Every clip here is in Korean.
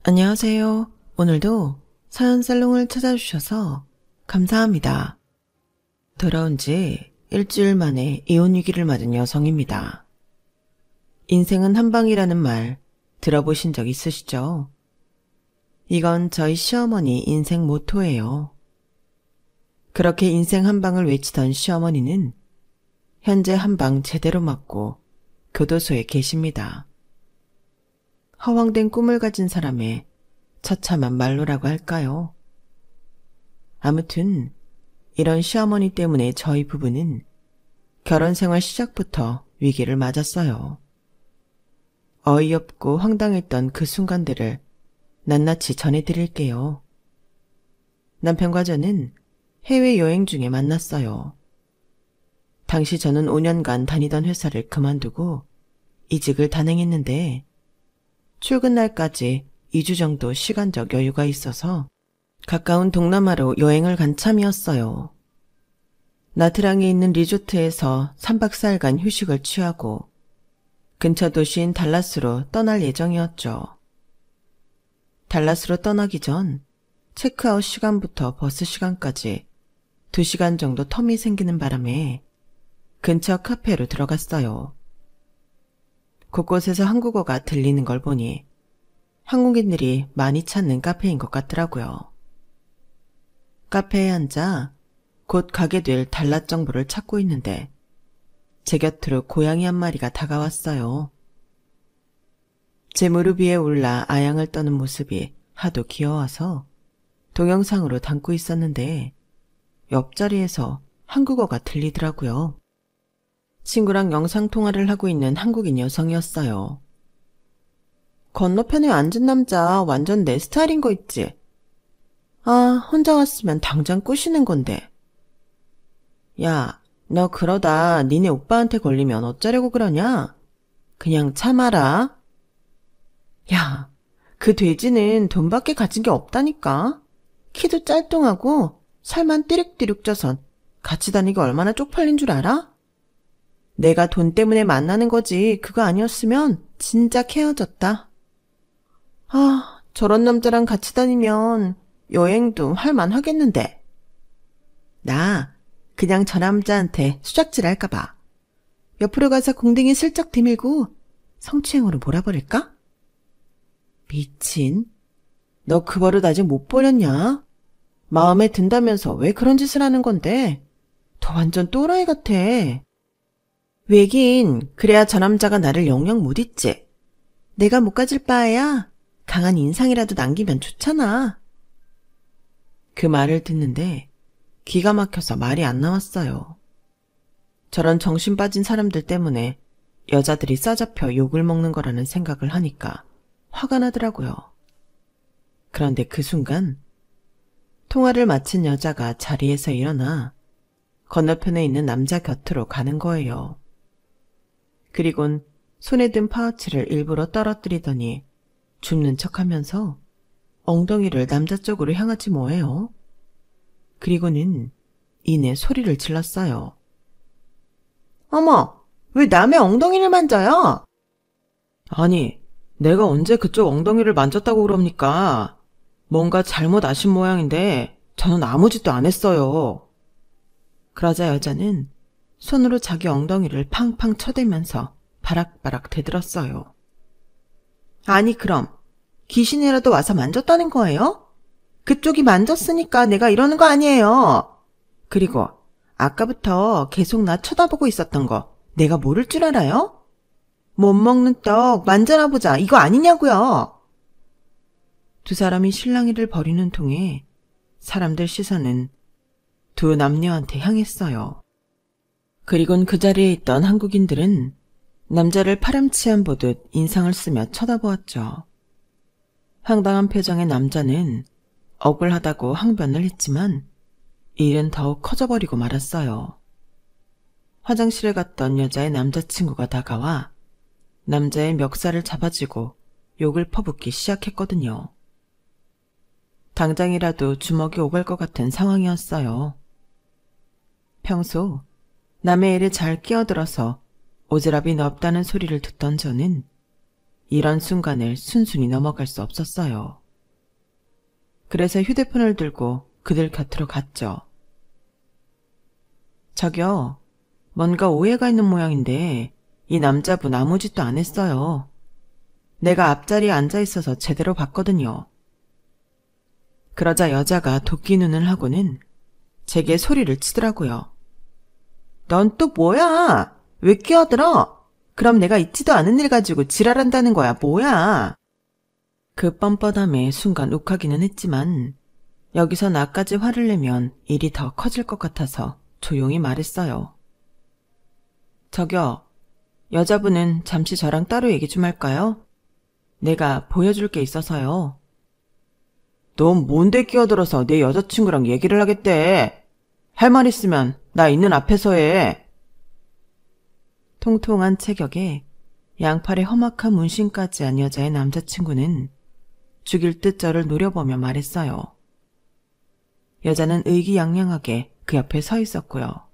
안녕하세요. 오늘도 사연 살롱을 찾아주셔서 감사합니다. 돌아온 지 일주일 만에 이혼 위기를 맞은 여성입니다. 인생은 한 방이라는 말 들어보신 적 있으시죠? 이건 저희 시어머니 인생 모토예요. 그렇게 인생 한 방을 외치던 시어머니는 현재 한 방 제대로 맞고 교도소에 계십니다. 허황된 꿈을 가진 사람의 처참한 말로라고 할까요? 아무튼 이런 시어머니 때문에 저희 부부는 결혼 생활 시작부터 위기를 맞았어요. 어이없고 황당했던 그 순간들을 낱낱이 전해드릴게요. 남편과 저는 해외여행 중에 만났어요. 당시 저는 5년간 다니던 회사를 그만두고 이직을 단행했는데 출근 날까지 2주 정도 시간적 여유가 있어서 가까운 동남아로 여행을 간 참이었어요. 나트랑에 있는 리조트에서 3박 4일간 휴식을 취하고 근처 도시인 달라스로 떠날 예정이었죠. 달라스로 떠나기 전 체크아웃 시간부터 버스 시간까지 2시간 정도 텀이 생기는 바람에 근처 카페로 들어갔어요. 곳곳에서 한국어가 들리는 걸 보니 한국인들이 많이 찾는 카페인 것 같더라고요. 카페에 앉아 곧 가게 될 달랏 정보를 찾고 있는데 제 곁으로 고양이 한 마리가 다가왔어요. 제 무릎 위에 올라 아양을 떠는 모습이 하도 귀여워서 동영상으로 담고 있었는데 옆자리에서 한국어가 들리더라고요. 친구랑 영상통화를 하고 있는 한국인 여성이었어요. 건너편에 앉은 남자 완전 내 스타일인 거 있지? 아, 혼자 왔으면 당장 꼬시는 건데. 야, 너 그러다 니네 오빠한테 걸리면 어쩌려고 그러냐? 그냥 참아라. 야, 그 돼지는 돈밖에 가진 게 없다니까. 키도 짤뚱하고 살만 띠룩띠룩 쪄선 같이 다니기 얼마나 쪽팔린 줄 알아? 내가 돈 때문에 만나는 거지 그거 아니었으면 진작 헤어졌다. 아, 저런 남자랑 같이 다니면 여행도 할만 하겠는데. 나 그냥 저 남자한테 수작질 할까봐 옆으로 가서 공댕이 슬쩍 디밀고 성추행으로 몰아버릴까? 미친. 너 그 버릇 아직 못 버렸냐? 마음에 든다면서 왜 그런 짓을 하는 건데? 더 완전 또라이 같아. 왜긴 그래야 저 남자가 나를 영영 못 잊지. 내가 못 가질 바에야 강한 인상이라도 남기면 좋잖아. 그 말을 듣는데 기가 막혀서 말이 안 나왔어요. 저런 정신 빠진 사람들 때문에 여자들이 싸잡혀 욕을 먹는 거라는 생각을 하니까 화가 나더라고요. 그런데 그 순간 통화를 마친 여자가 자리에서 일어나 건너편에 있는 남자 곁으로 가는 거예요. 그리곤 손에 든 파우치를 일부러 떨어뜨리더니 줍는 척하면서 엉덩이를 남자 쪽으로 향하지 뭐예요. 그리고는 이내 소리를 질렀어요. 어머, 왜 남의 엉덩이를 만져요? 아니, 내가 언제 그쪽 엉덩이를 만졌다고 그럽니까? 뭔가 잘못 아신 모양인데 저는 아무 짓도 안 했어요. 그러자 여자는 손으로 자기 엉덩이를 팡팡 쳐대면서 바락바락 대들었어요. 아니 그럼 귀신이라도 와서 만졌다는 거예요? 그쪽이 만졌으니까 내가 이러는 거 아니에요. 그리고 아까부터 계속 나 쳐다보고 있었던 거 내가 모를 줄 알아요? 못 먹는 떡 만져나 보자 이거 아니냐고요. 두 사람이 실랑이를 벌이는 통에 사람들 시선은 두 남녀한테 향했어요. 그리곤 그 자리에 있던 한국인들은 남자를 파렴치한 보듯 인상을 쓰며 쳐다보았죠. 황당한 표정의 남자는 억울하다고 항변을 했지만 일은 더욱 커져버리고 말았어요. 화장실에 갔던 여자의 남자친구가 다가와 남자의 멱살을 잡아쥐고 욕을 퍼붓기 시작했거든요. 당장이라도 주먹이 오갈 것 같은 상황이었어요. 평소 남의 일에 잘 끼어들어서 오지랖이 넓다는 소리를 듣던 저는 이런 순간을 순순히 넘어갈 수 없었어요. 그래서 휴대폰을 들고 그들 곁으로 갔죠. 저기요, 뭔가 오해가 있는 모양인데 이 남자분 아무 짓도 안 했어요. 내가 앞자리에 앉아 있어서 제대로 봤거든요. 그러자 여자가 도끼 눈을 하고는 제게 소리를 치더라고요. 넌 또 뭐야? 왜 끼어들어? 그럼 내가 있지도 않은 일 가지고 지랄한다는 거야, 뭐야? 그 뻔뻔함에 순간 욱하기는 했지만 여기서 나까지 화를 내면 일이 더 커질 것 같아서 조용히 말했어요. 저기요, 여자분은 잠시 저랑 따로 얘기 좀 할까요? 내가 보여줄 게 있어서요. 넌 뭔데 끼어들어서 내 여자친구랑 얘기를 하겠대? 할 말 있으면 나 있는 앞에서 해. 통통한 체격에 양팔에 험악한 문신까지 한 여자의 남자친구는 죽일 듯 저를 노려보며 말했어요. 여자는 의기양양하게 그 옆에 서 있었고요.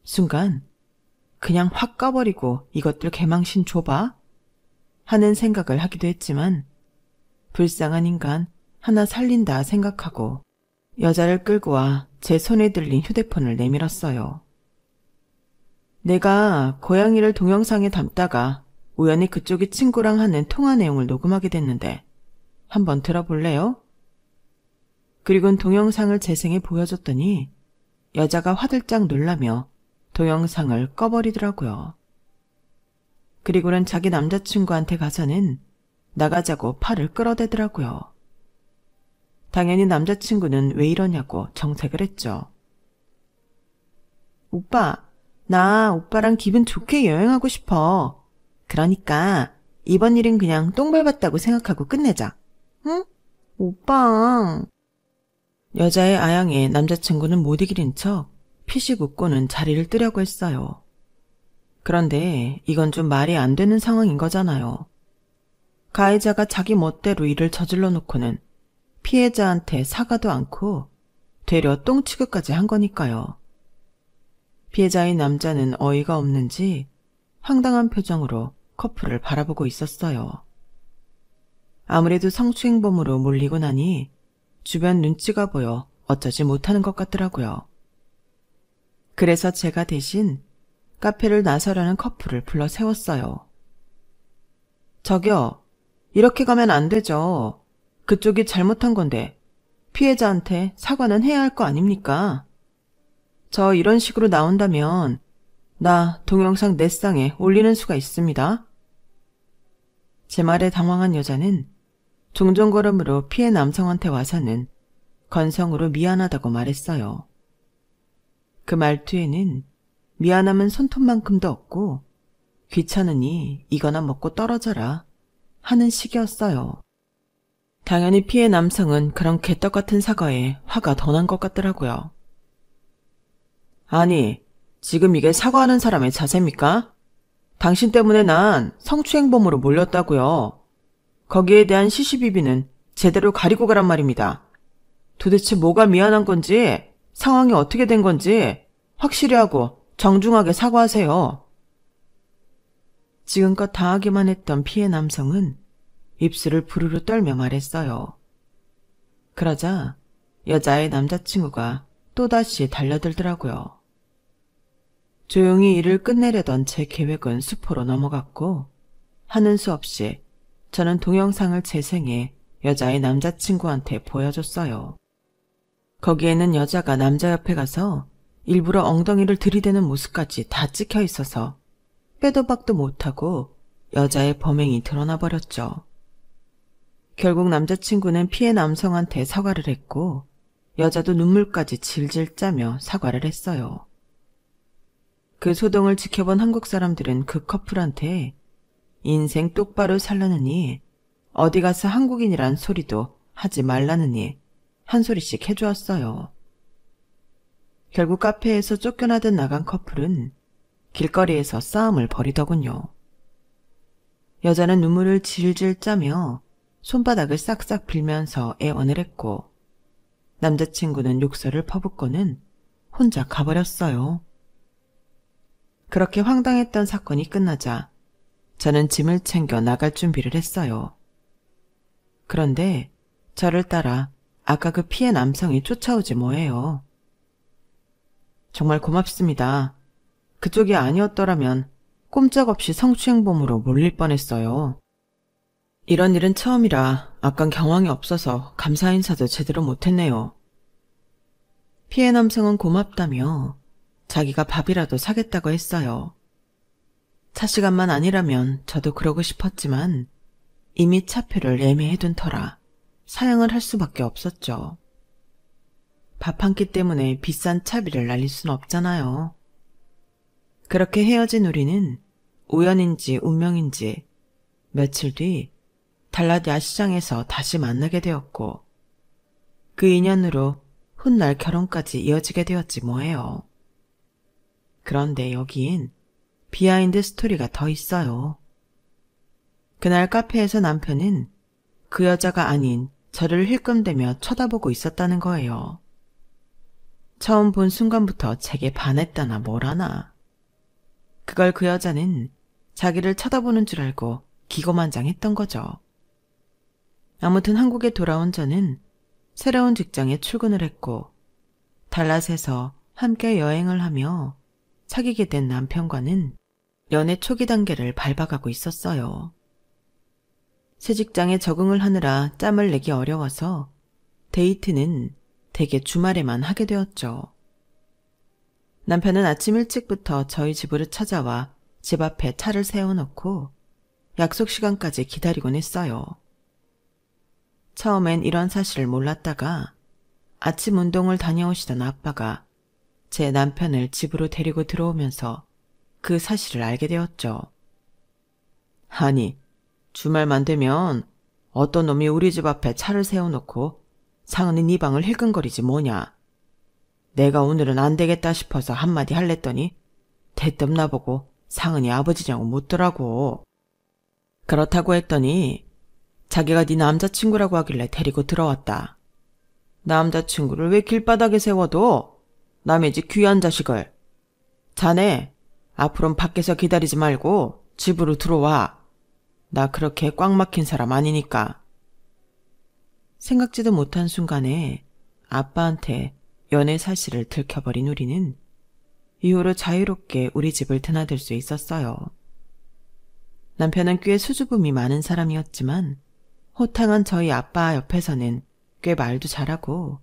순간 그냥 확 까버리고 이것들 개망신 줘봐 하는 생각을 하기도 했지만 불쌍한 인간 하나 살린다 생각하고 여자를 끌고 와 제 손에 들린 휴대폰을 내밀었어요. 내가 고양이를 동영상에 담다가 우연히 그쪽이 친구랑 하는 통화 내용을 녹음하게 됐는데 한번 들어볼래요? 그리고는 동영상을 재생해 보여줬더니 여자가 화들짝 놀라며 동영상을 꺼버리더라고요. 그리고는 자기 남자친구한테 가서는 나가자고 팔을 끌어대더라고요. 당연히 남자친구는 왜 이러냐고 정색을 했죠. 오빠, 나 오빠랑 기분 좋게 여행하고 싶어. 그러니까 이번 일은 그냥 똥 밟았다고 생각하고 끝내자. 응? 오빠. 여자의 아양에 남자친구는 못 이기는 척 피식 웃고는 자리를 뜨려고 했어요. 그런데 이건 좀 말이 안 되는 상황인 거잖아요. 가해자가 자기 멋대로 일을 저질러 놓고는 피해자한테 사과도 않고 되려 똥 취급까지 한 거니까요. 피해자인 남자는 어이가 없는지 황당한 표정으로 커플을 바라보고 있었어요. 아무래도 성추행범으로 몰리고 나니 주변 눈치가 보여 어쩌지 못하는 것 같더라고요. 그래서 제가 대신 카페를 나서라는 커플을 불러 세웠어요. 저기요, 이렇게 가면 안 되죠. 그쪽이 잘못한 건데 피해자한테 사과는 해야 할 거 아닙니까? 저 이런 식으로 나온다면 나 동영상 넷상에 올리는 수가 있습니다. 제 말에 당황한 여자는 종종걸음으로 피해 남성한테 와서는 건성으로 미안하다고 말했어요. 그 말투에는 미안함은 손톱만큼도 없고 귀찮으니 이거나 먹고 떨어져라 하는 식이었어요. 당연히 피해 남성은 그런 개떡 같은 사과에 화가 더 난 것 같더라고요. 아니, 지금 이게 사과하는 사람의 자세입니까? 당신 때문에 난 성추행범으로 몰렸다고요. 거기에 대한 시시비비는 제대로 가리고 가란 말입니다. 도대체 뭐가 미안한 건지, 상황이 어떻게 된 건지 확실히 하고 정중하게 사과하세요. 지금껏 당하기만 했던 피해 남성은 입술을 부르르 떨며 말했어요. 그러자 여자의 남자친구가 또다시 달려들더라고요. 조용히 일을 끝내려던 제 계획은 수포로 넘어갔고 하는 수 없이 저는 동영상을 재생해 여자의 남자친구한테 보여줬어요. 거기에는 여자가 남자 옆에 가서 일부러 엉덩이를 들이대는 모습까지 다 찍혀 있어서 빼도 박도 못하고 여자의 범행이 드러나 버렸죠. 결국 남자친구는 피해 남성한테 사과를 했고 여자도 눈물까지 질질 짜며 사과를 했어요. 그 소동을 지켜본 한국 사람들은 그 커플한테 인생 똑바로 살라느니 어디 가서 한국인이란 소리도 하지 말라느니 한 소리씩 해주었어요. 결국 카페에서 쫓겨나듯 나간 커플은 길거리에서 싸움을 벌이더군요. 여자는 눈물을 질질 짜며 손바닥을 싹싹 빌면서 애원을 했고 남자친구는 욕설을 퍼붓고는 혼자 가버렸어요. 그렇게 황당했던 사건이 끝나자 저는 짐을 챙겨 나갈 준비를 했어요. 그런데 저를 따라 아까 그 피해 남성이 쫓아오지 뭐예요. 정말 고맙습니다. 그쪽이 아니었더라면 꼼짝없이 성추행범으로 몰릴 뻔했어요. 이런 일은 처음이라 아깐 경황이 없어서 감사 인사도 제대로 못했네요. 피해 남성은 고맙다며 자기가 밥이라도 사겠다고 했어요. 차 시간만 아니라면 저도 그러고 싶었지만 이미 차표를 예매해둔 터라 사양을 할 수밖에 없었죠. 밥 한 끼 때문에 비싼 차비를 날릴 순 없잖아요. 그렇게 헤어진 우리는 우연인지 운명인지 며칠 뒤 달랏 야시장에서 다시 만나게 되었고 그 인연으로 훗날 결혼까지 이어지게 되었지 뭐예요. 그런데 여긴 비하인드 스토리가 더 있어요. 그날 카페에서 남편은 그 여자가 아닌 저를 힐끔대며 쳐다보고 있었다는 거예요. 처음 본 순간부터 제게 반했다나 뭐라나. 그걸 그 여자는 자기를 쳐다보는 줄 알고 기고만장했던 거죠. 아무튼 한국에 돌아온 저는 새로운 직장에 출근을 했고 달랏에서 함께 여행을 하며 사귀게 된 남편과는 연애 초기 단계를 밟아가고 있었어요. 새 직장에 적응을 하느라 짬을 내기 어려워서 데이트는 대개 주말에만 하게 되었죠. 남편은 아침 일찍부터 저희 집으로 찾아와 집 앞에 차를 세워놓고 약속 시간까지 기다리곤 했어요. 처음엔 이런 사실을 몰랐다가 아침 운동을 다녀오시던 아빠가 제 남편을 집으로 데리고 들어오면서 그 사실을 알게 되었죠. 아니, 주말만 되면 어떤 놈이 우리 집 앞에 차를 세워놓고 상은이 네 방을 힐끔거리지 뭐냐. 내가 오늘은 안 되겠다 싶어서 한마디 할랬더니 대뜸 나보고 상은이 아버지냐고 묻더라고. 그렇다고 했더니 자기가 네 남자친구라고 하길래 데리고 들어왔다. 남자친구를 왜 길바닥에 세워둬? 남의 집 귀한 자식을. 자네, 앞으로는 밖에서 기다리지 말고 집으로 들어와. 나 그렇게 꽉 막힌 사람 아니니까. 생각지도 못한 순간에 아빠한테 연애 사실을 들켜버린 우리는 이후로 자유롭게 우리 집을 드나들 수 있었어요. 남편은 꽤 수줍음이 많은 사람이었지만 호탕한 저희 아빠 옆에서는 꽤 말도 잘하고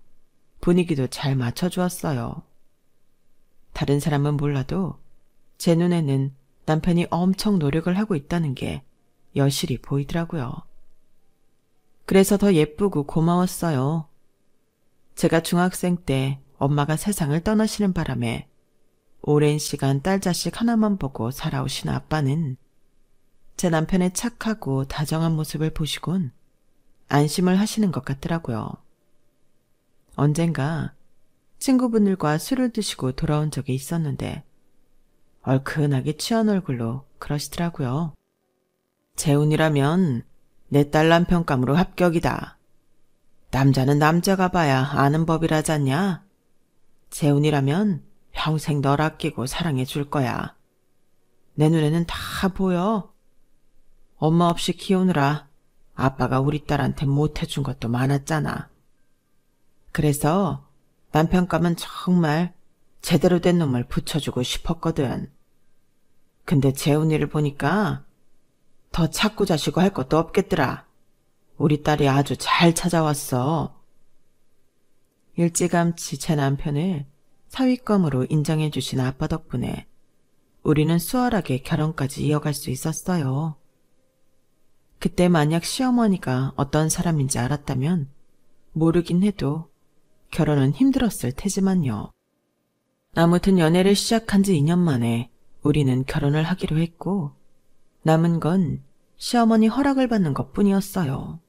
분위기도 잘 맞춰주었어요. 다른 사람은 몰라도 제 눈에는 남편이 엄청 노력을 하고 있다는 게 여실히 보이더라고요. 그래서 더 예쁘고 고마웠어요. 제가 중학생 때 엄마가 세상을 떠나시는 바람에 오랜 시간 딸 자식 하나만 보고 살아오신 아빠는 제 남편의 착하고 다정한 모습을 보시곤 안심을 하시는 것 같더라고요. 언젠가 친구분들과 술을 드시고 돌아온 적이 있었는데 얼큰하게 취한 얼굴로 그러시더라고요. 재훈이라면 내 딸 남편감으로 합격이다. 남자는 남자가 봐야 아는 법이라잖냐. 재훈이라면 평생 널 아끼고 사랑해 줄 거야. 내 눈에는 다 보여. 엄마 없이 키우느라 아빠가 우리 딸한테 못해준 것도 많았잖아. 그래서 남편감은 정말 제대로 된 놈을 붙여주고 싶었거든. 근데 재훈이를 보니까 더 찾고 자시고 할 것도 없겠더라. 우리 딸이 아주 잘 찾아왔어. 일찌감치 제 남편을 사위감으로 인정해 주신 아빠 덕분에 우리는 수월하게 결혼까지 이어갈 수 있었어요. 그때 만약 시어머니가 어떤 사람인지 알았다면 모르긴 해도 결혼은 힘들었을 테지만요. 아무튼 연애를 시작한 지 2년 만에 우리는 결혼을 하기로 했고 남은 건 시어머니 허락을 받는 것뿐이었어요.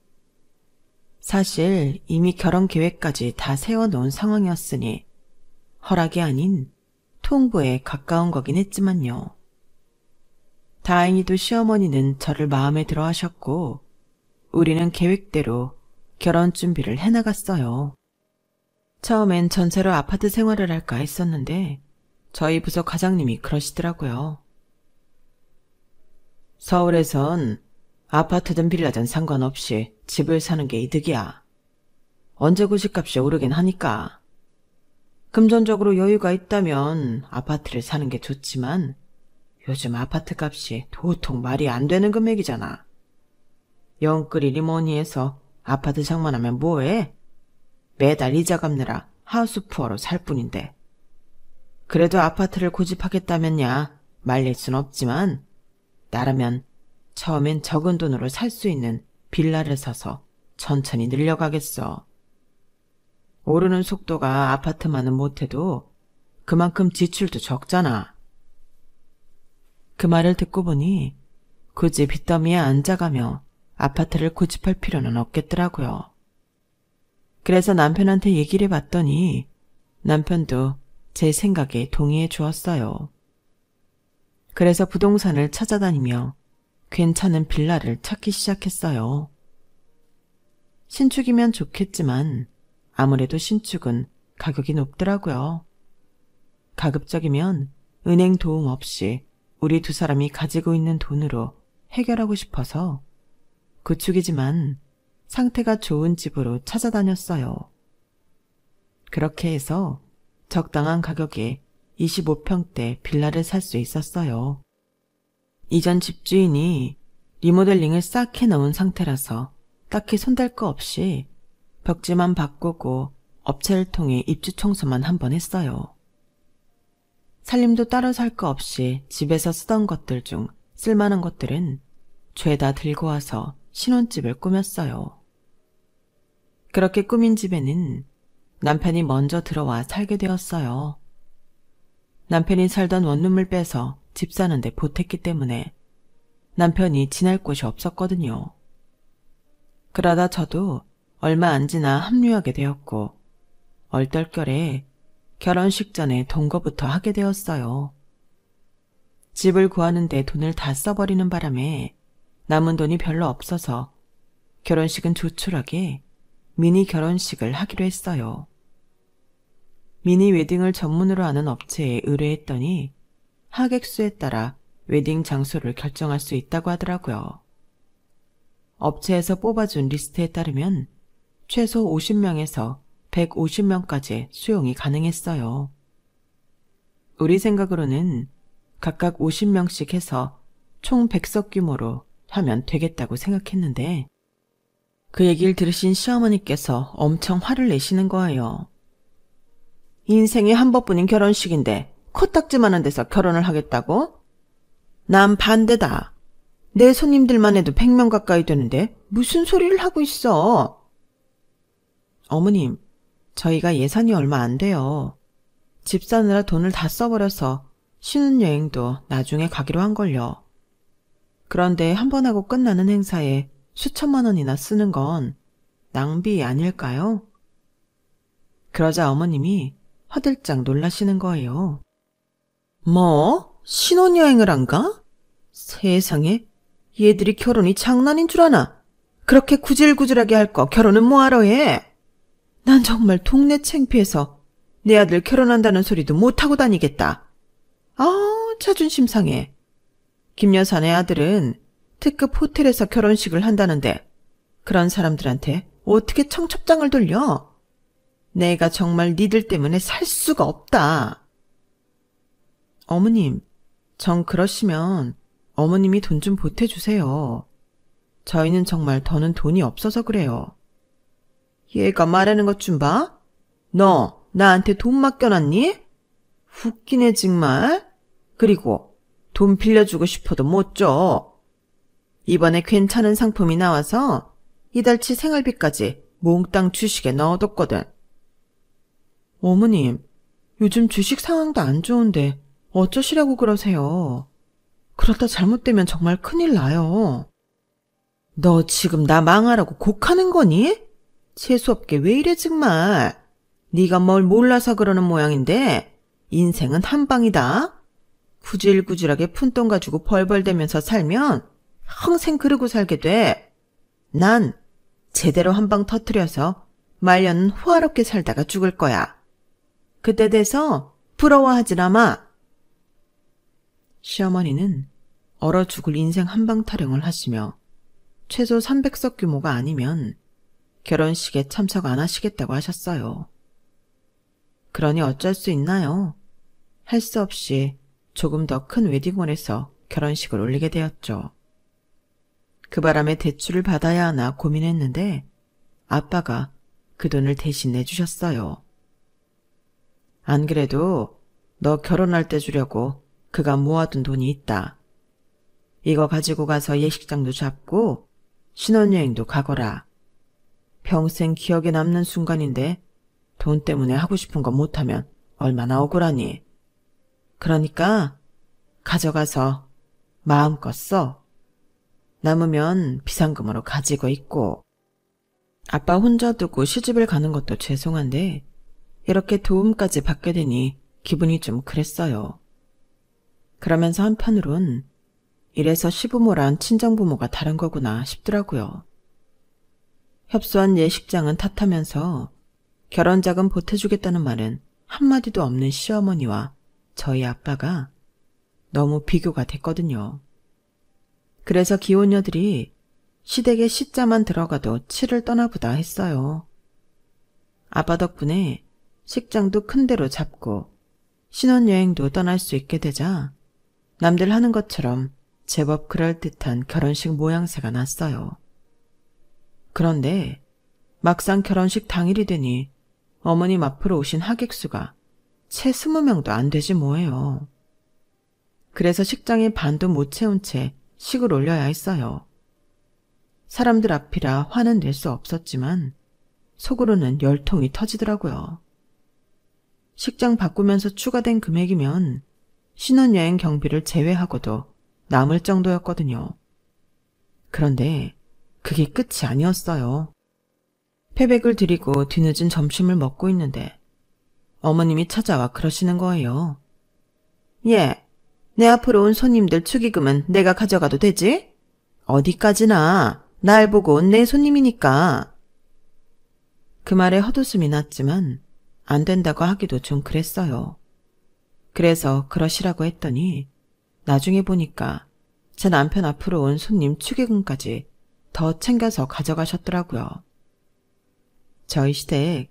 사실 이미 결혼 계획까지 다 세워놓은 상황이었으니 허락이 아닌 통보에 가까운 거긴 했지만요. 다행히도 시어머니는 저를 마음에 들어 하셨고 우리는 계획대로 결혼 준비를 해나갔어요. 처음엔 전세로 아파트 생활을 할까 했었는데 저희 부서 과장님이 그러시더라고요. 서울에선 아파트든 빌라든 상관없이 집을 사는 게 이득이야. 언제 고집값이 오르긴 하니까. 금전적으로 여유가 있다면 아파트를 사는 게 좋지만 요즘 아파트 값이 도통 말이 안 되는 금액이잖아. 영끌이리 뭐니 해서 아파트 장만하면 뭐해? 매달 이자 갚느라 하우스푸어로 살 뿐인데. 그래도 아파트를 고집하겠다면야 말릴 순 없지만 나라면 처음엔 적은 돈으로 살 수 있는 빌라를 사서 천천히 늘려가겠어. 오르는 속도가 아파트만은 못해도 그만큼 지출도 적잖아. 그 말을 듣고 보니 굳이 빚더미에 앉아가며 아파트를 고집할 필요는 없겠더라고요. 그래서 남편한테 얘기를 해봤더니 남편도 제 생각에 동의해 주었어요. 그래서 부동산을 찾아다니며 괜찮은 빌라를 찾기 시작했어요. 신축이면 좋겠지만 아무래도 신축은 가격이 높더라고요. 가급적이면 은행 도움 없이 우리 두 사람이 가지고 있는 돈으로 해결하고 싶어서 구축이지만 상태가 좋은 집으로 찾아다녔어요. 그렇게 해서 적당한 가격에 25평대 빌라를 살 수 있었어요. 이전 집주인이 리모델링을 싹 해놓은 상태라서 딱히 손댈 거 없이 벽지만 바꾸고 업체를 통해 입주 청소만 한 번 했어요. 살림도 따로 살 거 없이 집에서 쓰던 것들 중 쓸만한 것들은 죄다 들고 와서 신혼집을 꾸몄어요. 그렇게 꾸민 집에는 남편이 먼저 들어와 살게 되었어요. 남편이 살던 원룸을 빼서 집 사는데 보탰기 때문에 남편이 지낼 곳이 없었거든요. 그러다 저도 얼마 안 지나 합류하게 되었고 얼떨결에 결혼식 전에 동거부터 하게 되었어요. 집을 구하는데 돈을 다 써버리는 바람에 남은 돈이 별로 없어서 결혼식은 조촐하게 미니 결혼식을 하기로 했어요. 미니 웨딩을 전문으로 하는 업체에 의뢰했더니 하객 수에 따라 웨딩 장소를 결정할 수 있다고 하더라고요. 업체에서 뽑아준 리스트에 따르면 최소 50명에서 150명까지 수용이 가능했어요. 우리 생각으로는 각각 50명씩 해서 총 100석 규모로 하면 되겠다고 생각했는데 그 얘기를 들으신 시어머니께서 엄청 화를 내시는 거예요. 인생에 한 번뿐인 결혼식인데 코딱지만한 데서 결혼을 하겠다고? 난 반대다. 내 손님들만 해도 100명 가까이 되는데 무슨 소리를 하고 있어? 어머님, 저희가 예산이 얼마 안 돼요. 집 사느라 돈을 다 써버려서 신혼여행도 나중에 가기로 한걸요. 그런데 한 번 하고 끝나는 행사에 수천만 원이나 쓰는 건 낭비 아닐까요? 그러자 어머님이 화들짝 놀라시는 거예요. 뭐? 신혼여행을 안 가? 세상에, 얘들이 결혼이 장난인 줄 아나? 그렇게 구질구질하게 할 거 결혼은 뭐하러 해? 난 정말 동네 창피해서 내 아들 결혼한다는 소리도 못하고 다니겠다. 자존심 상해. 김 여사네 아들은 특급 호텔에서 결혼식을 한다는데 그런 사람들한테 어떻게 청첩장을 돌려? 내가 정말 니들 때문에 살 수가 없다. 어머님, 정 그러시면 어머님이 돈 좀 보태주세요. 저희는 정말 더는 돈이 없어서 그래요. 얘가 말하는 것 좀 봐. 너 나한테 돈 맡겨놨니? 웃기네 정말. 그리고 돈 빌려주고 싶어도 못 줘. 이번에 괜찮은 상품이 나와서 이달치 생활비까지 몽땅 주식에 넣어뒀거든. 어머님, 요즘 주식 상황도 안 좋은데 어쩌시라고 그러세요. 그러다 잘못되면 정말 큰일 나요. 너 지금 나 망하라고 곡하는 거니? 재수없게 왜 이래 정말. 네가 뭘 몰라서 그러는 모양인데 인생은 한 방이다. 구질구질하게 푼돈 가지고 벌벌대면서 살면 평생 그러고 살게 돼. 난 제대로 한 방 터뜨려서 말년은 호화롭게 살다가 죽을 거야. 그때 돼서 부러워하지나 마. 시어머니는 얼어 죽을 인생 한방 타령을 하시며 최소 300석 규모가 아니면 결혼식에 참석 안 하시겠다고 하셨어요. 그러니 어쩔 수 있나요? 할 수 없이 조금 더 큰 웨딩홀에서 결혼식을 올리게 되었죠. 그 바람에 대출을 받아야 하나 고민했는데 아빠가 그 돈을 대신 내주셨어요. 안 그래도 너 결혼할 때 주려고 그가 모아둔 돈이 있다. 이거 가지고 가서 예식장도 잡고 신혼여행도 가거라. 평생 기억에 남는 순간인데 돈 때문에 하고 싶은 거 못하면 얼마나 억울하니. 그러니까 가져가서 마음껏 써. 남으면 비상금으로 가지고 있고. 아빠 혼자 두고 시집을 가는 것도 죄송한데 이렇게 도움까지 받게 되니 기분이 좀 그랬어요. 그러면서 한편으론 이래서 시부모랑 친정부모가 다른 거구나 싶더라고요. 협소한 예식장은 탓하면서 결혼자금 보태주겠다는 말은 한마디도 없는 시어머니와 저희 아빠가 너무 비교가 됐거든요. 그래서 기혼녀들이 시댁에 시자만 들어가도 치를 떠나보다 했어요. 아빠 덕분에 식장도 큰 데로 잡고 신혼여행도 떠날 수 있게 되자 남들 하는 것처럼 제법 그럴듯한 결혼식 모양새가 났어요. 그런데 막상 결혼식 당일이 되니 어머님 앞으로 오신 하객 수가 채 20명도 안 되지 뭐예요. 그래서 식장에 반도 못 채운 채 식을 올려야 했어요. 사람들 앞이라 화는 낼 수 없었지만 속으로는 열통이 터지더라고요. 식장 바꾸면서 추가된 금액이면 신혼여행 경비를 제외하고도 남을 정도였거든요. 그런데 그게 끝이 아니었어요. 패백을 드리고 뒤늦은 점심을 먹고 있는데 어머님이 찾아와 그러시는 거예요. 예, 내 앞으로 온 손님들 축의금은 내가 가져가도 되지? 어디까지나 날 보고 온 내 손님이니까. 그 말에 헛웃음이 났지만 안 된다고 하기도 좀 그랬어요. 그래서 그러시라고 했더니 나중에 보니까 제 남편 앞으로 온 손님 축의금까지 더 챙겨서 가져가셨더라고요. 저희 시댁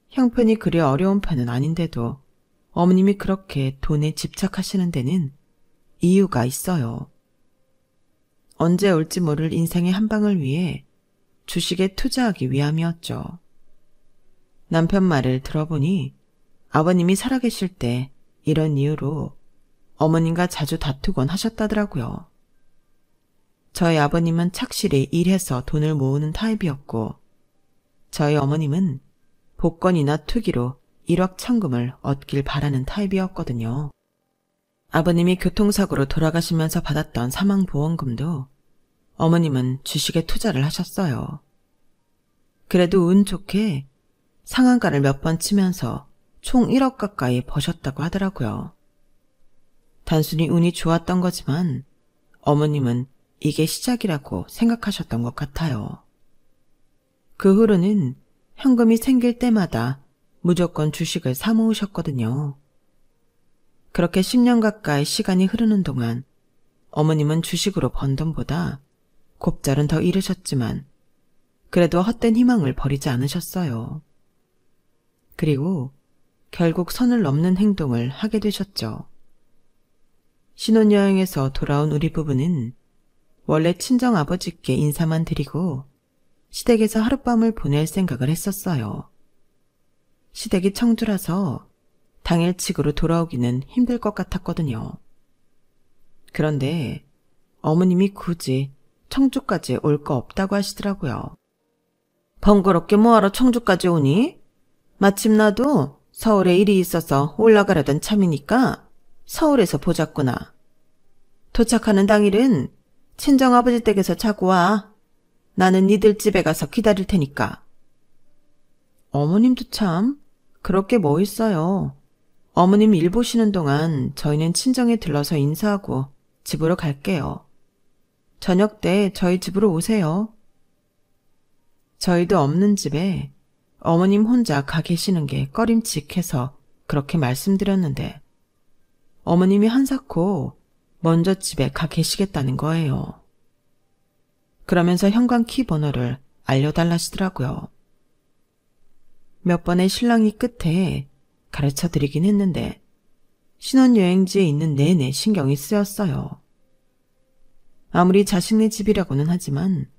형편이 그리 어려운 편은 아닌데도 어머님이 그렇게 돈에 집착하시는 데는 이유가 있어요. 언제 올지 모를 인생의 한 방을 위해 주식에 투자하기 위함이었죠. 남편 말을 들어보니 아버님이 살아계실 때 이런 이유로 어머님과 자주 다투곤 하셨다더라고요. 저희 아버님은 착실히 일해서 돈을 모으는 타입이었고 저희 어머님은 복권이나 투기로 1억 천금을 얻길 바라는 타입이었거든요. 아버님이 교통사고로 돌아가시면서 받았던 사망보험금도 어머님은 주식에 투자를 하셨어요. 그래도 운 좋게 상한가를 몇 번 치면서 총 1억 가까이 버셨다고 하더라고요. 단순히 운이 좋았던 거지만 어머님은 이게 시작이라고 생각하셨던 것 같아요. 그 후로는 현금이 생길 때마다 무조건 주식을 사 모으셨거든요. 그렇게 10년 가까이 시간이 흐르는 동안 어머님은 주식으로 번 돈보다 곱절은 더 잃으셨지만 그래도 헛된 희망을 버리지 않으셨어요. 그리고 결국 선을 넘는 행동을 하게 되셨죠. 신혼여행에서 돌아온 우리 부부는 원래 친정아버지께 인사만 드리고 시댁에서 하룻밤을 보낼 생각을 했었어요. 시댁이 청주라서 당일치기로 돌아오기는 힘들 것 같았거든요. 그런데 어머님이 굳이 청주까지 올 거 없다고 하시더라고요. 번거롭게 뭐하러 청주까지 오니? 마침 나도 서울에 일이 있어서 올라가려던 참이니까 서울에서 보자꾸나. 도착하는 당일은 친정아버지 댁에서 자고 와. 나는 니들 집에 가서 기다릴 테니까. 어머님도 참 그렇게 뭐 있어요. 어머님 일 보시는 동안 저희는 친정에 들러서 인사하고 집으로 갈게요. 저녁 때 저희 집으로 오세요. 저희도 없는 집에 어머님 혼자 가 계시는 게 꺼림칙해서 그렇게 말씀드렸는데 어머님이 한사코 먼저 집에 가 계시겠다는 거예요. 그러면서 현관 키 번호를 알려달라시더라고요. 몇 번의 실랑이 끝에 가르쳐드리긴 했는데 신혼여행지에 있는 내내 신경이 쓰였어요. 아무리 자식네 집이라고는 하지만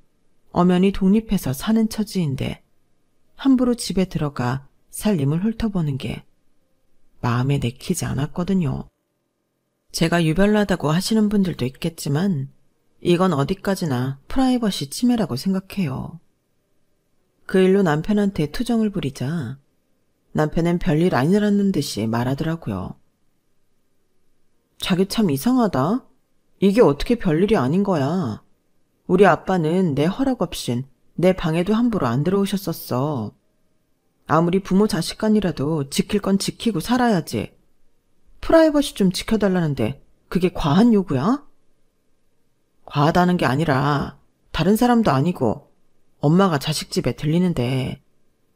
엄연히 독립해서 사는 처지인데 함부로 집에 들어가 살림을 훑어보는 게 마음에 내키지 않았거든요. 제가 유별나다고 하시는 분들도 있겠지만 이건 어디까지나 프라이버시 침해라고 생각해요. 그 일로 남편한테 투정을 부리자 남편은 별일 아니라는 듯이 말하더라고요. 자기 참 이상하다. 이게 어떻게 별일이 아닌 거야. 우리 아빠는 내 허락 없인 내 방에도 함부로 안 들어오셨었어. 아무리 부모 자식 간이라도 지킬 건 지키고 살아야지. 프라이버시 좀 지켜달라는데 그게 과한 요구야? 과하다는 게 아니라 다른 사람도 아니고 엄마가 자식 집에 들리는데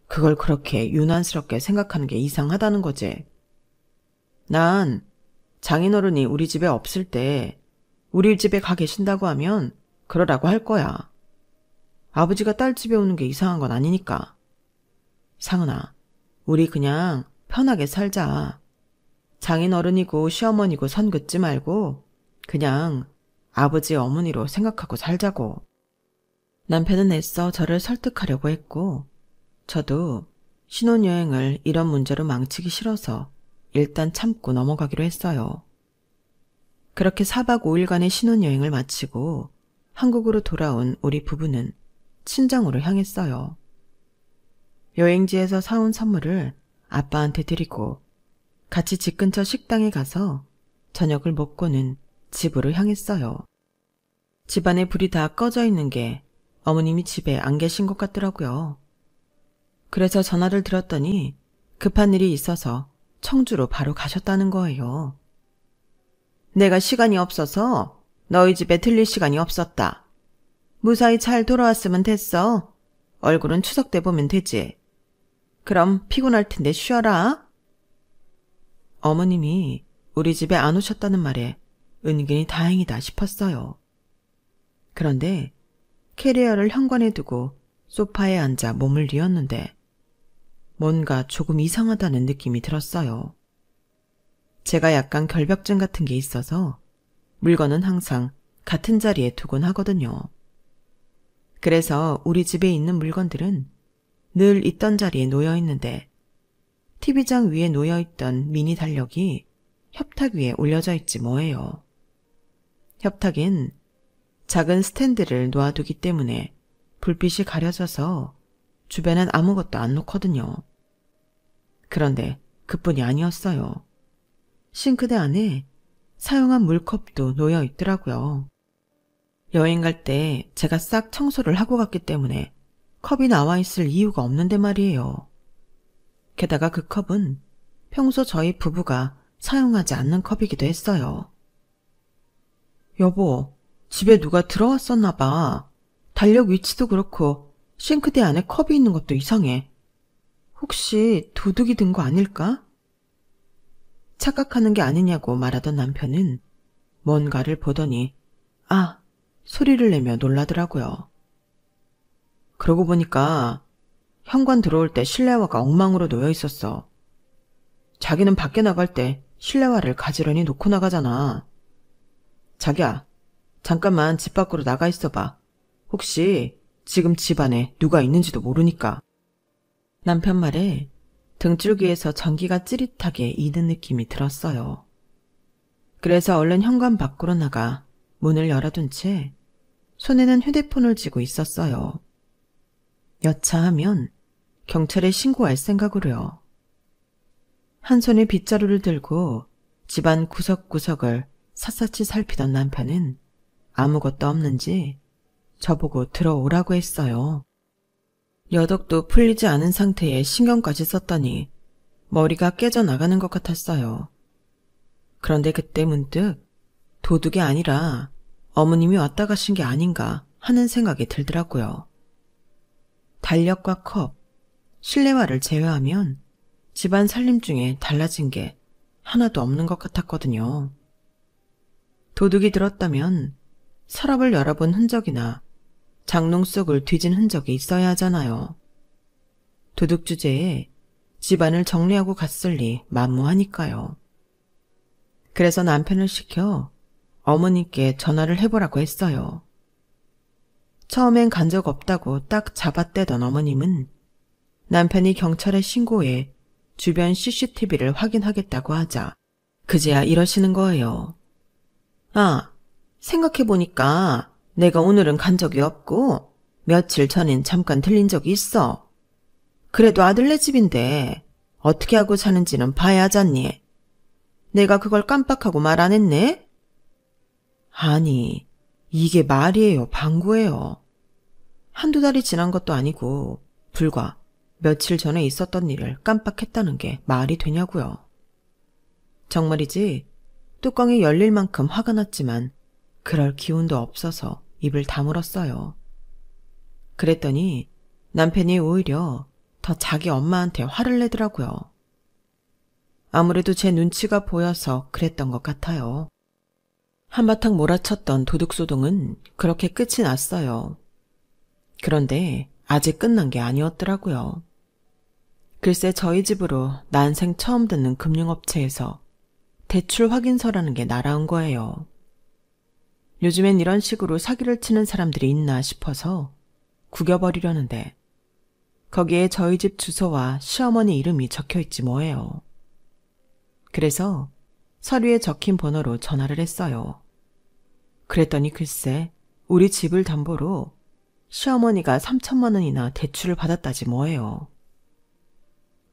그걸 그렇게 유난스럽게 생각하는 게 이상하다는 거지. 난 장인어른이 우리 집에 없을 때 우리 집에 가 계신다고 하면 그러라고 할 거야. 아버지가 딸 집에 오는 게 이상한 건 아니니까. 상은아, 우리 그냥 편하게 살자. 장인어른이고 시어머니고 선 긋지 말고 그냥 아버지 어머니로 생각하고 살자고. 남편은 애써 저를 설득하려고 했고 저도 신혼여행을 이런 문제로 망치기 싫어서 일단 참고 넘어가기로 했어요. 그렇게 4박 5일간의 신혼여행을 마치고 한국으로 돌아온 우리 부부는 친정으로 향했어요. 여행지에서 사온 선물을 아빠한테 드리고 같이 집 근처 식당에 가서 저녁을 먹고는 집으로 향했어요. 집안에 불이 다 꺼져 있는 게 어머님이 집에 안 계신 것 같더라고요. 그래서 전화를 드렸더니 급한 일이 있어서 청주로 바로 가셨다는 거예요. 내가 시간이 없어서 너희 집에 들릴 시간이 없었다. 무사히 잘 돌아왔으면 됐어. 얼굴은 추석 때 보면 되지. 그럼 피곤할 텐데 쉬어라. 어머님이 우리 집에 안 오셨다는 말에 은근히 다행이다 싶었어요. 그런데 캐리어를 현관에 두고 소파에 앉아 몸을 뉘었는데 뭔가 조금 이상하다는 느낌이 들었어요. 제가 약간 결벽증 같은 게 있어서 물건은 항상 같은 자리에 두곤 하거든요. 그래서 우리 집에 있는 물건들은 늘 있던 자리에 놓여 있는데 TV장 위에 놓여 있던 미니 달력이 협탁 위에 올려져 있지 뭐예요. 협탁엔 작은 스탠드를 놓아두기 때문에 불빛이 가려져서 주변엔 아무것도 안 놓거든요. 그런데 그뿐이 아니었어요. 싱크대 안에 사용한 물컵도 놓여 있더라고요. 여행 갈 때 제가 싹 청소를 하고 갔기 때문에 컵이 나와 있을 이유가 없는데 말이에요. 게다가 그 컵은 평소 저희 부부가 사용하지 않는 컵이기도 했어요. 여보, 집에 누가 들어왔었나 봐. 달력 위치도 그렇고 싱크대 안에 컵이 있는 것도 이상해. 혹시 도둑이 든 거 아닐까? 착각하는 게 아니냐고 말하던 남편은 뭔가를 보더니 아! 소리를 내며 놀라더라고요. 그러고 보니까 현관 들어올 때 실내화가 엉망으로 놓여 있었어. 자기는 밖에 나갈 때 실내화를 가지런히 놓고 나가잖아. 자기야, 잠깐만 집 밖으로 나가 있어봐. 혹시 지금 집 안에 누가 있는지도 모르니까. 남편 말에 등줄기에서 전기가 찌릿하게 이는 느낌이 들었어요. 그래서 얼른 현관 밖으로 나가 문을 열어둔 채 손에는 휴대폰을 쥐고 있었어요. 여차하면 경찰에 신고할 생각으로요. 한 손에 빗자루를 들고 집안 구석구석을 샅샅이 살피던 남편은 아무것도 없는지 저보고 들어오라고 했어요. 여독도 풀리지 않은 상태에 신경까지 썼더니 머리가 깨져나가는 것 같았어요. 그런데 그때 문득 도둑이 아니라 어머님이 왔다 가신 게 아닌가 하는 생각이 들더라고요. 달력과 컵, 실내화를 제외하면 집안 살림 중에 달라진 게 하나도 없는 것 같았거든요. 도둑이 들었다면 서랍을 열어본 흔적이나 장롱 속을 뒤진 흔적이 있어야 하잖아요. 도둑 주제에 집안을 정리하고 갔을리 만무하니까요. 그래서 남편을 시켜 어머니께 전화를 해보라고 했어요. 처음엔 간 적 없다고 딱 잡아떼던 어머님은 남편이 경찰에 신고해 주변 CCTV를 확인하겠다고 하자 그제야 이러시는 거예요. 아, 생각해보니까 내가 오늘은 간 적이 없고 며칠 전엔 잠깐 들린 적이 있어. 그래도 아들네 집인데 어떻게 하고 사는지는 봐야 하잖니. 내가 그걸 깜빡하고 말 안 했네? 아니, 이게 말이에요, 방구예요. 한두 달이 지난 것도 아니고 불과 며칠 전에 있었던 일을 깜빡했다는 게 말이 되냐고요. 정말이지 뚜껑이 열릴 만큼 화가 났지만 그럴 기운도 없어서 입을 다물었어요. 그랬더니 남편이 오히려 더 자기 엄마한테 화를 내더라고요. 아무래도 제 눈치가 보여서 그랬던 것 같아요. 한바탕 몰아쳤던 도둑소동은 그렇게 끝이 났어요. 그런데 아직 끝난 게 아니었더라고요. 글쎄 저희 집으로 난생 처음 듣는 금융업체에서 대출 확인서라는 게 날아온 거예요. 요즘엔 이런 식으로 사기를 치는 사람들이 있나 싶어서 구겨버리려는데 거기에 저희 집 주소와 시어머니 이름이 적혀있지 뭐예요. 그래서 서류에 적힌 번호로 전화를 했어요. 그랬더니 글쎄 우리 집을 담보로 시어머니가 3천만 원이나 대출을 받았다지 뭐예요.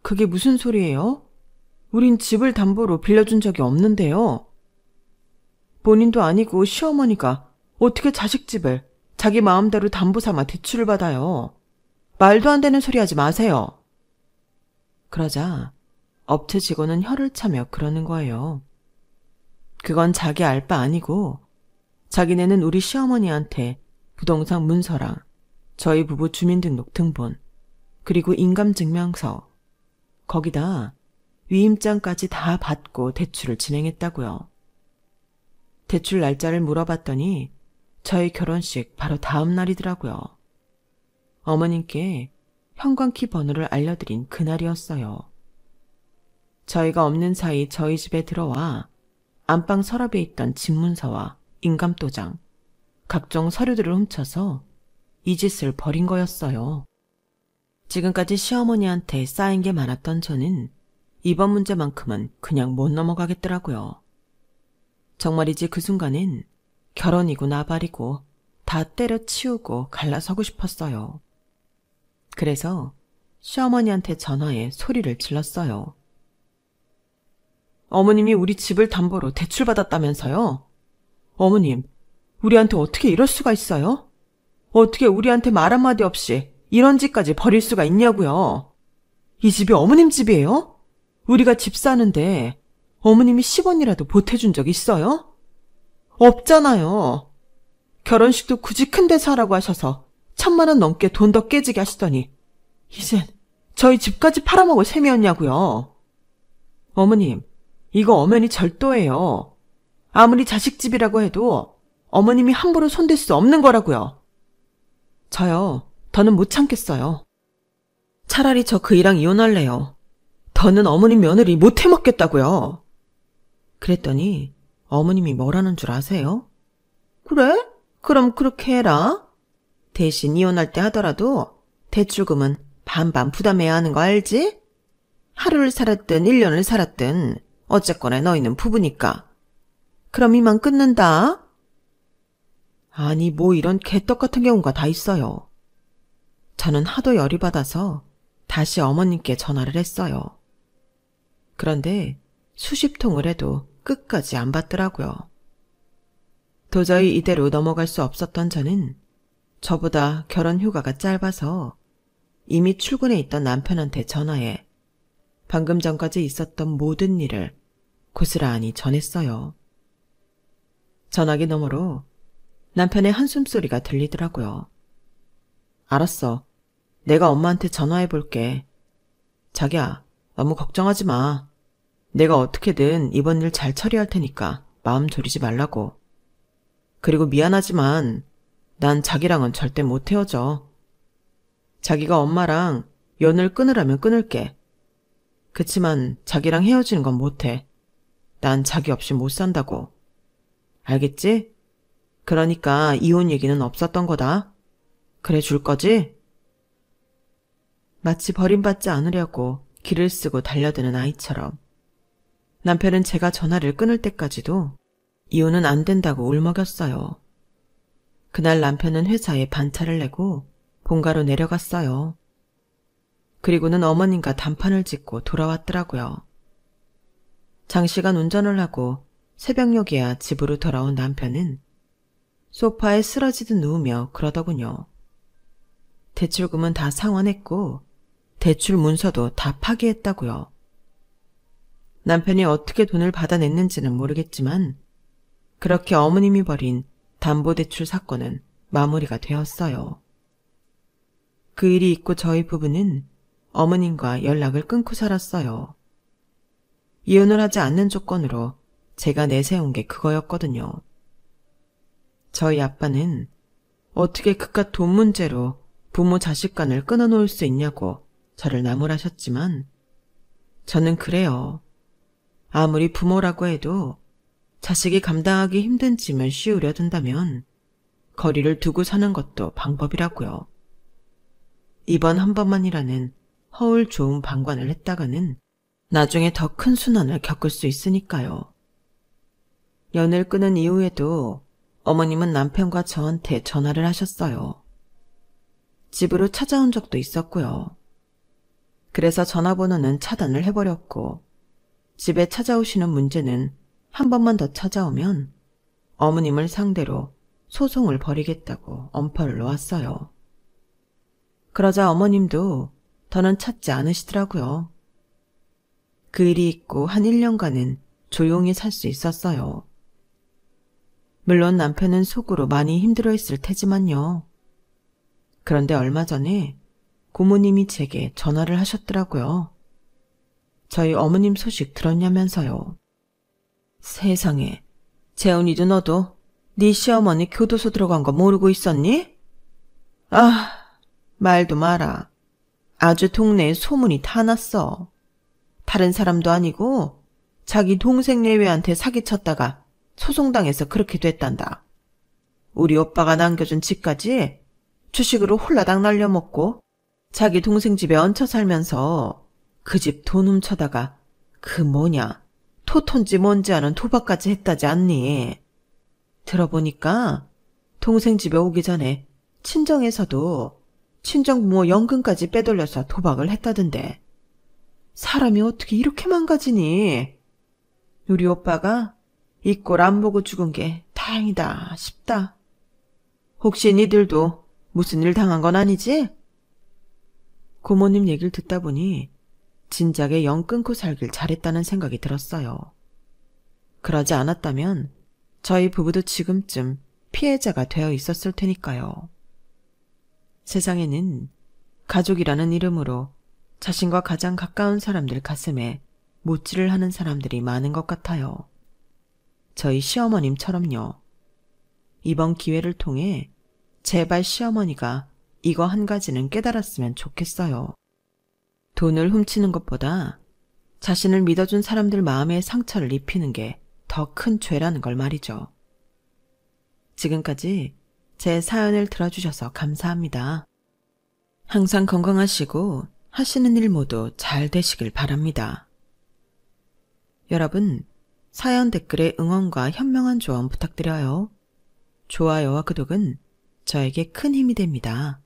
그게 무슨 소리예요? 우린 집을 담보로 빌려준 적이 없는데요. 본인도 아니고 시어머니가 어떻게 자식 집을 자기 마음대로 담보 삼아 대출을 받아요. 말도 안 되는 소리 하지 마세요. 그러자 업체 직원은 혀를 차며 그러는 거예요. 그건 자기 알 바 아니고 자기네는 우리 시어머니한테 부동산 문서랑 저희 부부 주민등록 등본 그리고 인감증명서 거기다 위임장까지 다 받고 대출을 진행했다고요. 대출 날짜를 물어봤더니 저희 결혼식 바로 다음 날이더라고요. 어머님께 현관키 번호를 알려드린 그날이었어요. 저희가 없는 사이 저희 집에 들어와 안방 서랍에 있던 집문서와 인감도장, 각종 서류들을 훔쳐서 이 짓을 벌인 거였어요. 지금까지 시어머니한테 쌓인 게 많았던 저는 이번 문제만큼은 그냥 못 넘어가겠더라고요. 정말이지 그 순간엔 결혼이고 나발이고 다 때려치우고 갈라서고 싶었어요. 그래서 시어머니한테 전화해 소리를 질렀어요. 어머님이 우리 집을 담보로 대출받았다면서요? 어머님, 우리한테 어떻게 이럴 수가 있어요? 어떻게 우리한테 말 한마디 없이 이런 짓까지 벌일 수가 있냐고요? 이 집이 어머님 집이에요? 우리가 집 사는데 어머님이 10원이라도 보태준 적 있어요? 없잖아요. 결혼식도 굳이 큰 데서 하라고 하셔서 1,000만 원 넘게 돈 더 깨지게 하시더니 이젠 저희 집까지 팔아먹을 셈이었냐고요. 어머님, 이거 엄연히 절도예요. 아무리 자식 집이라고 해도 어머님이 함부로 손댈 수 없는 거라고요. 저요, 더는 못 참겠어요. 차라리 저 그이랑 이혼할래요. 더는 어머님 며느리 못 해먹겠다고요. 그랬더니 어머님이 뭐라는 줄 아세요? 그래? 그럼 그렇게 해라. 대신 이혼할 때 하더라도 대출금은 반반 부담해야 하는 거 알지? 하루를 살았든 1년을 살았든 어쨌거나 너희는 부부니까. 그럼 이만 끊는다. 아니 뭐 이런 개떡 같은 경우가 다 있어요. 저는 하도 열이 받아서 다시 어머님께 전화를 했어요. 그런데 수십 통을 해도 끝까지 안 받더라고요. 도저히 이대로 넘어갈 수 없었던 저는 저보다 결혼 휴가가 짧아서 이미 출근해 있던 남편한테 전화해 방금 전까지 있었던 모든 일을 고스란히 전했어요. 전화기 너머로 남편의 한숨소리가 들리더라고요. 알았어. 내가 엄마한테 전화해볼게. 자기야, 너무 걱정하지 마. 내가 어떻게든 이번 일 잘 처리할 테니까 마음 졸이지 말라고. 그리고 미안하지만 난 자기랑은 절대 못 헤어져. 자기가 엄마랑 연을 끊으라면 끊을게. 그치만 자기랑 헤어지는 건 못해. 난 자기 없이 못 산다고. 알겠지? 그러니까 이혼 얘기는 없었던 거다. 그래 줄 거지? 마치 버림받지 않으려고 기를 쓰고 달려드는 아이처럼 남편은 제가 전화를 끊을 때까지도 이혼은 안 된다고 울먹였어요. 그날 남편은 회사에 반차를 내고 본가로 내려갔어요. 그리고는 어머님과 단판을 짓고 돌아왔더라고요. 장시간 운전을 하고 새벽녘이야 집으로 돌아온 남편은 소파에 쓰러지듯 누우며 그러더군요. 대출금은 다 상환했고 대출 문서도 다 파기했다고요. 남편이 어떻게 돈을 받아냈는지는 모르겠지만 그렇게 어머님이 벌인 담보대출 사건은 마무리가 되었어요. 그 일이 있고 저희 부부는 어머님과 연락을 끊고 살았어요. 이혼을 하지 않는 조건으로 제가 내세운 게 그거였거든요. 저희 아빠는 어떻게 그깟 돈 문제로 부모 자식 간을 끊어놓을 수 있냐고 저를 나무라셨지만 저는 그래요. 아무리 부모라고 해도 자식이 감당하기 힘든 짐을 씌우려 든다면 거리를 두고 사는 것도 방법이라고요. 이번 한 번만이라는 허울 좋은 방관을 했다가는 나중에 더 큰 순환을 겪을 수 있으니까요. 연을 끊은 이후에도 어머님은 남편과 저한테 전화를 하셨어요. 집으로 찾아온 적도 있었고요. 그래서 전화번호는 차단을 해버렸고 집에 찾아오시는 문제는 한 번만 더 찾아오면 어머님을 상대로 소송을 벌이겠다고 엄포를 놓았어요. 그러자 어머님도 더는 찾지 않으시더라고요. 그 일이 있고 한 1년간은 조용히 살 수 있었어요. 물론 남편은 속으로 많이 힘들어했을 테지만요. 그런데 얼마 전에 고모님이 제게 전화를 하셨더라고요. 저희 어머님 소식 들었냐면서요. 세상에, 재훈이도 너도 네 시어머니 교도소 들어간 거 모르고 있었니? 아, 말도 마라. 아주 동네에 소문이 다 났어. 다른 사람도 아니고 자기 동생 내외한테 사기쳤다가 소송당해서 그렇게 됐단다. 우리 오빠가 남겨준 집까지 주식으로 홀라당 날려먹고 자기 동생 집에 얹혀 살면서 그 집 돈 훔쳐다가 그 토톤지 뭔지 아는 도박까지 했다지 않니? 들어보니까 동생 집에 오기 전에 친정에서도 친정부모 연금까지 빼돌려서 도박을 했다던데. 사람이 어떻게 이렇게 망가지니? 우리 오빠가 이 꼴 안 보고 죽은 게 다행이다 싶다. 혹시 니들도 무슨 일 당한 건 아니지? 고모님 얘기를 듣다 보니 진작에 연 끊고 살길 잘했다는 생각이 들었어요. 그러지 않았다면 저희 부부도 지금쯤 피해자가 되어 있었을 테니까요. 세상에는 가족이라는 이름으로 자신과 가장 가까운 사람들 가슴에 못질을 하는 사람들이 많은 것 같아요. 저희 시어머님처럼요. 이번 기회를 통해 제발 시어머니가 이거 한 가지는 깨달았으면 좋겠어요. 돈을 훔치는 것보다 자신을 믿어준 사람들 마음에 상처를 입히는 게 더 큰 죄라는 걸 말이죠. 지금까지 제 사연을 들어주셔서 감사합니다. 항상 건강하시고 하시는 일 모두 잘 되시길 바랍니다. 여러분, 사연 댓글에 응원과 현명한 조언 부탁드려요. 좋아요와 구독은 저에게 큰 힘이 됩니다.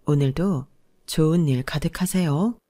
오늘도 좋은 일 가득하세요.